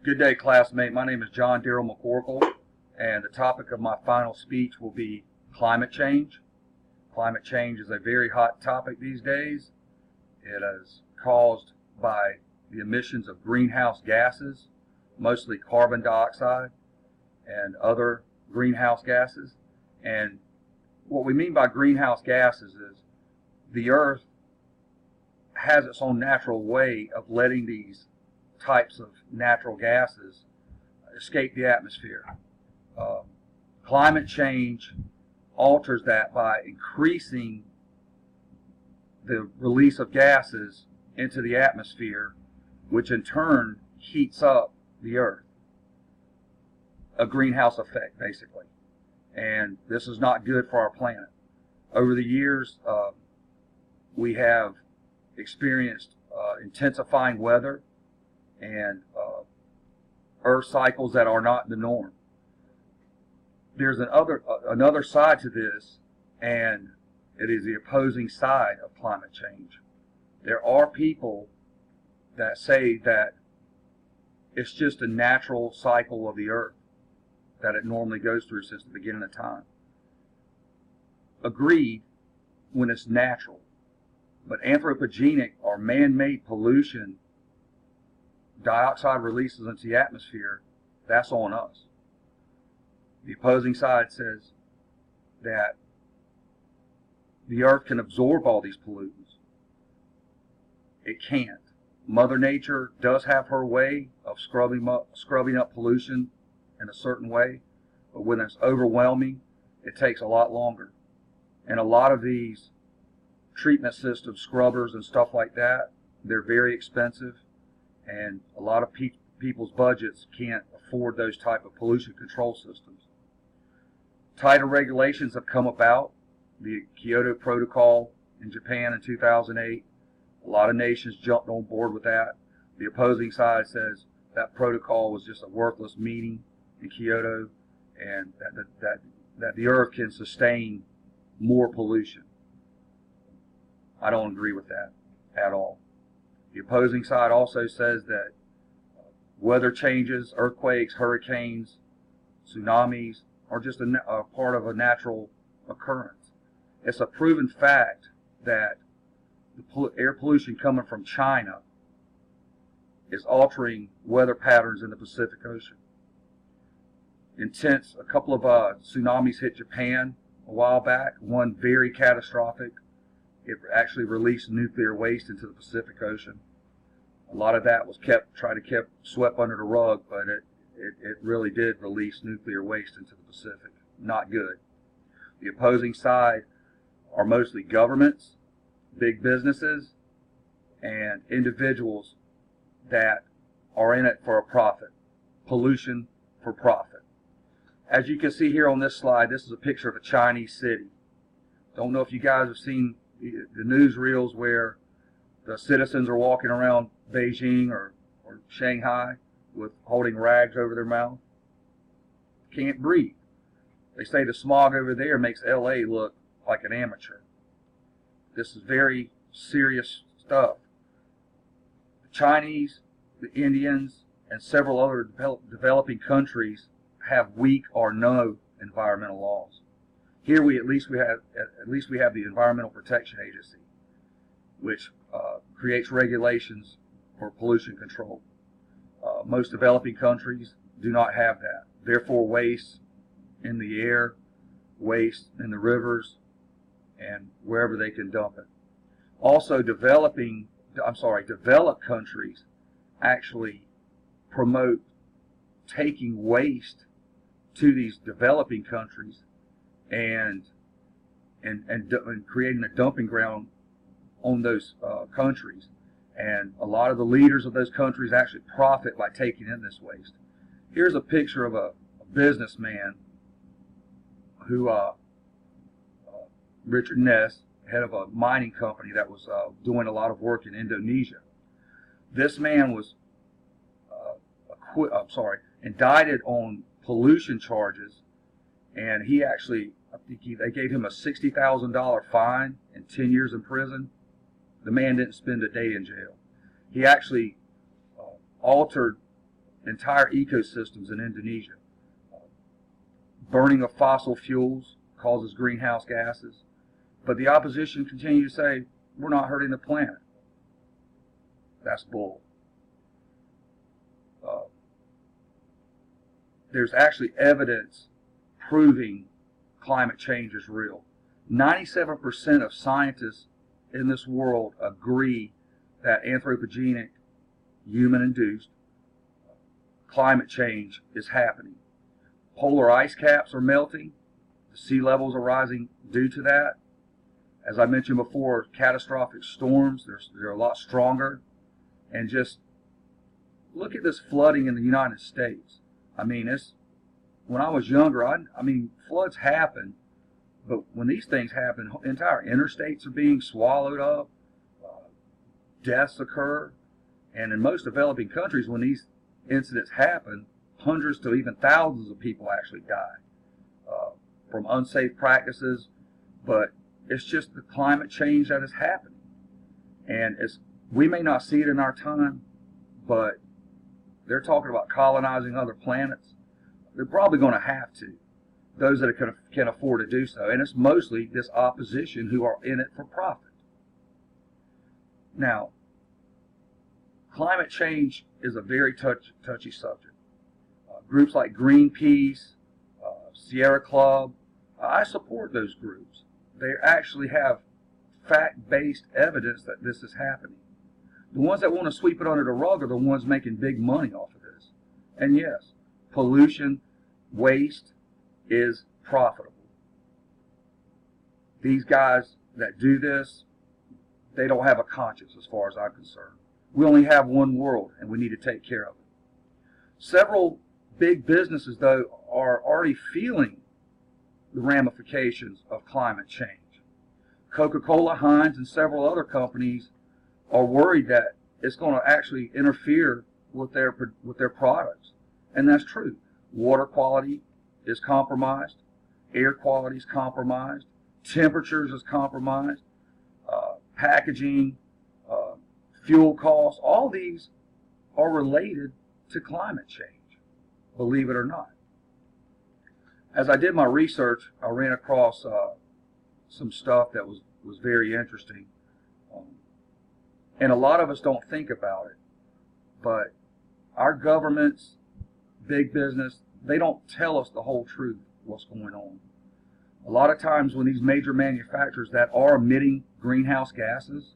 Good day, classmate. My name is John Darrell McCorkle, and the topic of my final speech will be climate change. Climate change is a very hot topic these days. It is caused by the emissions of greenhouse gases, mostly carbon dioxide and other greenhouse gases. And what we mean by greenhouse gases is the Earth has its own natural way of letting these types of natural gases escape the atmosphere. Climate change alters that by increasing the release of gases into the atmosphere, which in turn heats up the Earth. A greenhouse effect, basically. And this is not good for our planet. Over the years, we have experienced intensifying weather and Earth cycles that are not the norm. There's another side to this, and it is the opposing side of climate change. There are people that say that it's just a natural cycle of the Earth that it normally goes through since the beginning of time. Agreed, when it's natural. But anthropogenic or man-made pollution, dioxide releases into the atmosphere, that's on us. The opposing side says that the Earth can absorb all these pollutants. It can't. Mother Nature does have her way of scrubbing up pollution in a certain way, but when it's overwhelming, it takes a lot longer. And a lot of these treatment systems, scrubbers and stuff like that, they're very expensive, and a lot of people's budgets can't afford those type of pollution control systems. Tighter regulations have come about. The Kyoto Protocol in Japan in 2008, a lot of nations jumped on board with that. The opposing side says that protocol was just a worthless meeting in Kyoto, and that the Earth can sustain more pollution. I don't agree with that at all. The opposing side also says that weather changes, earthquakes, hurricanes, tsunamis are just a part of a natural occurrence. It's a proven fact that the air pollution coming from China is altering weather patterns in the Pacific Ocean. A couple of tsunamis hit Japan a while back, one very catastrophic. It actually released nuclear waste into the Pacific Ocean. A lot of that was kept swept under the rug, but it really did release nuclear waste into the Pacific. Not good. The opposing side are mostly governments, big businesses, and individuals that are in it for a profit. Pollution for profit. As you can see here on this slide, this is a picture of a Chinese city. Don't know if you guys have seen the newsreels where the citizens are walking around Beijing or Shanghai with holding rags over their mouth. Can't breathe. They say the smog over there makes LA look like an amateur. This is very serious stuff. The Chinese, the Indians, and several other developing countries have weak or no environmental laws. Here we at least we have the Environmental Protection Agency, which creates regulations for pollution control. Most developing countries do not have that. Therefore, waste in the air, waste in the rivers, and wherever they can dump it. Also, developed countries actually promote taking waste to these developing countries and creating a dumping ground on those countries. And a lot of the leaders of those countries actually profit by taking in this waste. Here's a picture of a businessman who, Richard Ness, head of a mining company that was doing a lot of work in Indonesia. This man was indicted on pollution charges, and he actually, they gave him a $60,000 fine and 10 years in prison. The man didn't spend a day in jail. He actually altered entire ecosystems in Indonesia. Burning of fossil fuels causes greenhouse gases, but the opposition continue to say, we're not hurting the planet. That's bull. There's actually evidence proving climate change is real. 97% of scientists in this world agree that anthropogenic, human-induced climate change is happening. Polar ice caps are melting. The sea levels are rising due to that. As I mentioned before, catastrophic storms, they're a lot stronger. And just look at this flooding in the United States. I mean, when I was younger, I mean, floods happen, but when these things happen, entire interstates are being swallowed up, deaths occur, and in most developing countries, when these incidents happen, hundreds to even thousands of people actually die from unsafe practices. But it's just the climate change that is happening, and we may not see it in our time, but they're talking about colonizing other planets. They're probably going to have to, those that can afford to do so. And it's mostly this opposition who are in it for profit. Now, climate change is a very touchy subject. Groups like Greenpeace, Sierra Club, I support those groups. They actually have fact-based evidence that this is happening. The ones that want to sweep it under the rug are the ones making big money off of this. And yes, pollution, waste is profitable. These guys that do this, they don't have a conscience as far as I'm concerned. We only have one world, and we need to take care of it. Several big businesses, though, are already feeling the ramifications of climate change. Coca-Cola, Heinz, and several other companies are worried that it's going to actually interfere with their products. And that's true. Water quality is compromised. Air quality is compromised. Temperatures is compromised. Packaging, fuel costs, all these are related to climate change, believe it or not. As I did my research, I ran across some stuff that was very interesting. And a lot of us don't think about it, but our governments, big business, they don't tell us the whole truth, what's going on. A lot of times when these major manufacturers that are emitting greenhouse gases,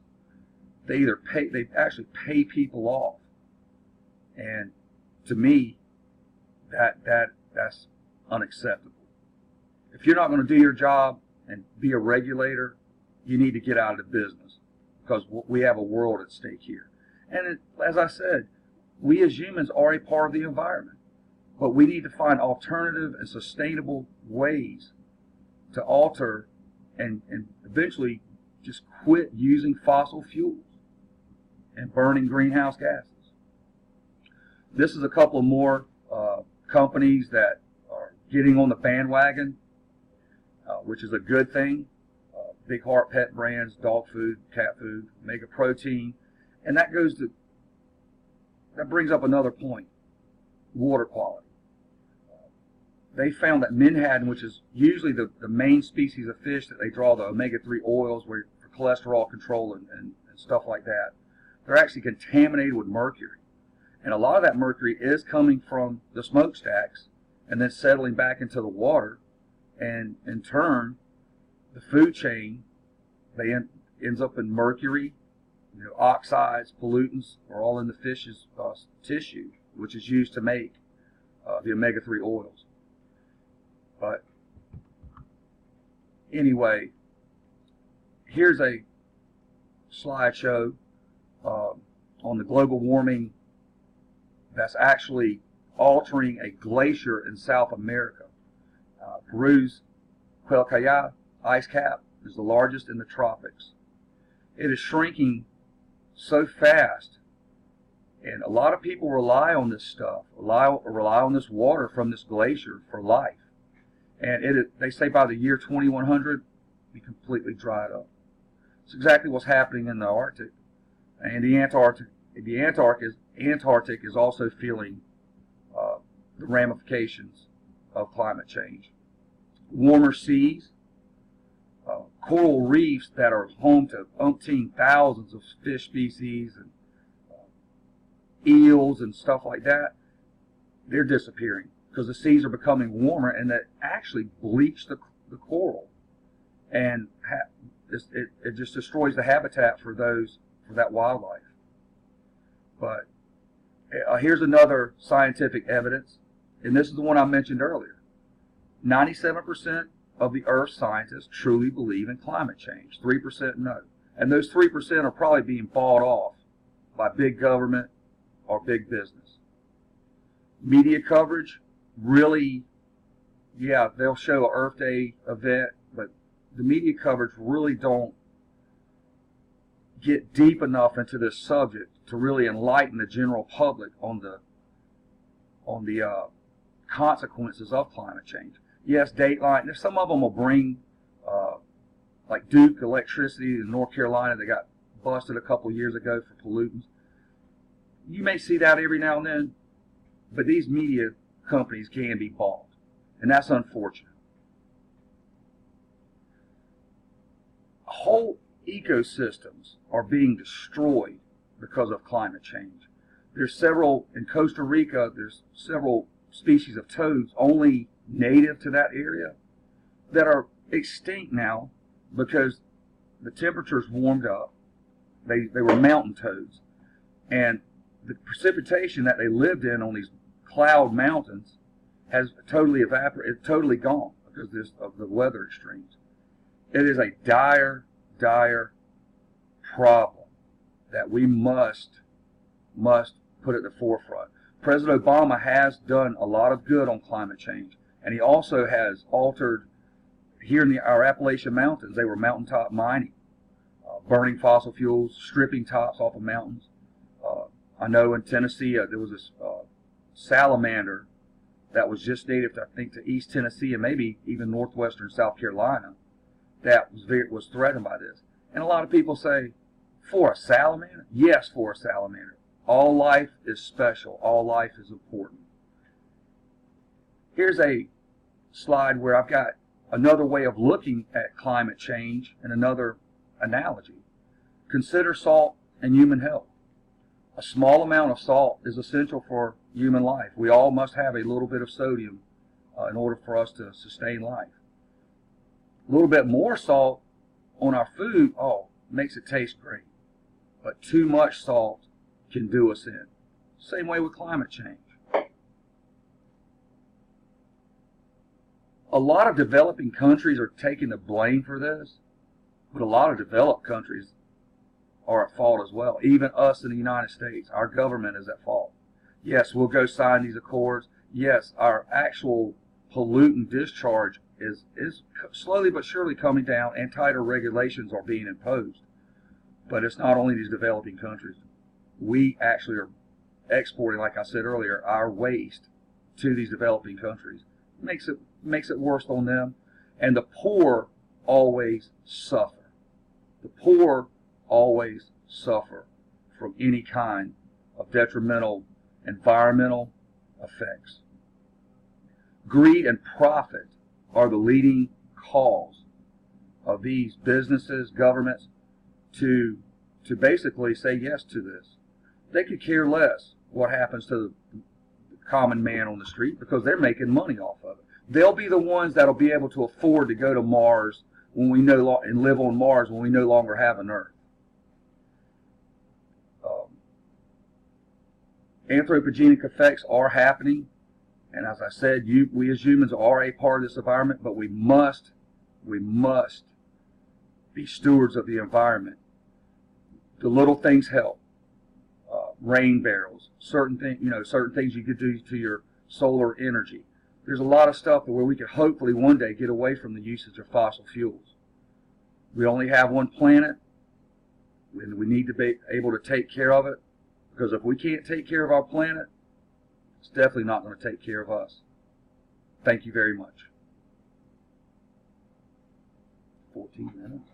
they actually pay people off. And to me, that's unacceptable. If you're not going to do your job and be a regulator, you need to get out of the business, because we have a world at stake here. And as I said, we as humans are a part of the environment, but we need to find alternative and sustainable ways to alter and eventually just quit using fossil fuels and burning greenhouse gases. This is a couple more companies that are getting on the bandwagon, which is a good thing. Big Heart Pet Brands, dog food, cat food, Mega Protein, and that brings up another point: water quality. They found that menhaden, which is usually the main species of fish that they draw the omega-3 oils for cholesterol control and stuff like that, they're actually contaminated with mercury. And a lot of that mercury is coming from the smokestacks and then settling back into the water. And in turn, the food chain, ends up in mercury, oxides, pollutants are all in the fish's tissue, which is used to make the omega-3 oils. But anyway, here's a slideshow on the global warming that's actually altering a glacier in South America. Peru's Quelccaya ice cap is the largest in the tropics. It is shrinking so fast, and a lot of people rely on this stuff, rely on this water from this glacier for life. And they say by the year 2100, be completely dried up. It's exactly what's happening in the Arctic. And the Antarctic is also feeling the ramifications of climate change. Warmer seas, coral reefs that are home to umpteen thousands of fish species and eels and stuff like that, they're disappearing because the seas are becoming warmer, and that actually bleach the coral, and it just destroys the habitat for that wildlife. But here's another scientific evidence, and this is the one I mentioned earlier. 97% of the Earth's scientists truly believe in climate change. 3% no. And those 3% are probably being bought off by big government or big business. Media coverage, really, yeah, they'll show an Earth Day event, but the media coverage really don't get deep enough into this subject to really enlighten the general public on the consequences of climate change. Yes, Dateline, some of them will bring, like Duke Electricity in North Carolina, they got busted a couple years ago for pollutants. You may see that every now and then, but these media companies can be bought, and that's unfortunate. Whole ecosystems are being destroyed because of climate change. There's several, in Costa Rica, there's several species of toads only native to that area that are extinct now because the temperatures warmed up. They were mountain toads, and the precipitation that they lived in on these cloud mountains has totally evaporated, totally gone because of the weather extremes. It is a dire, dire problem that we must put at the forefront. President Obama has done a lot of good on climate change, and he also has altered, here in our Appalachian Mountains, they were mountaintop mining, burning fossil fuels, stripping tops off of mountains. I know in Tennessee there was this salamander that was just native, I think, to East Tennessee and maybe even northwestern South Carolina that was threatened by this. And a lot of people say, for a salamander? Yes, for a salamander. All life is special. All life is important. Here's a slide where I've got another way of looking at climate change and another analogy. Consider salt and human health. A small amount of salt is essential for human life. We all must have a little bit of sodium in order for us to sustain life. A little bit more salt on our food, makes it taste great. But too much salt can do us in. Same way with climate change. A lot of developing countries are taking the blame for this, but a lot of developed countries are at fault as well. Even us in the United States, our government is at fault. Yes, we'll go sign these accords. Yes, our actual pollutant discharge is slowly but surely coming down, and tighter regulations are being imposed. But it's not only these developing countries. We actually are exporting, like I said earlier, our waste to these developing countries. Makes it worse on them, and the poor always suffer. The poor always suffer from any kind of detrimental environmental effects. Greed and profit are the leading cause of these businesses, governments, to basically say yes to this. They could care less what happens to the common man on the street because they're making money off of it. They'll be the ones that'll be able to afford to go to Mars and live on Mars when we no longer have an Earth. Anthropogenic effects are happening, and as I said, we as humans are a part of this environment, but we must be stewards of the environment. The little things help. Rain barrels, certain things you could do to your solar energy. There's a lot of stuff where we could hopefully one day get away from the usage of fossil fuels. We only have one planet, and we need to be able to take care of it, because if we can't take care of our planet, it's definitely not going to take care of us. Thank you very much. 14 minutes.